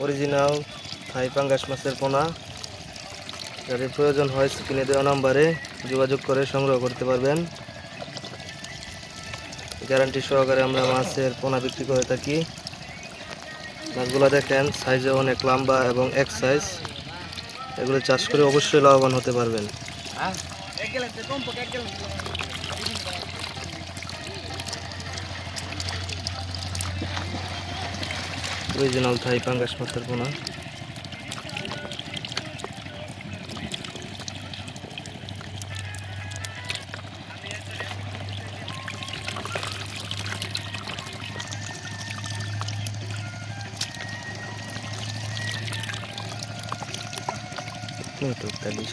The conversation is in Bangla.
অরিজিনাল থাই পাঙ্গাস মাছের পোনা। যাদের প্রয়োজন হয় স্ক্রিনে দেওয়া নাম্বারে যোগাযোগ করে সংগ্রহ করতে পারবেন। গ্যারান্টি সহকারে আমরা মাছের পোনা বিক্রি করে থাকি। মাছগুলো দেখেন সাইজে অনেক লম্বা এবং এক সাইজ। এগুলো চাষ করে অবশ্যই লাভবান হতে পারবেন। অরিজিনাল থাই পাঙ্গাস মাছের পোনা। Tuh tadi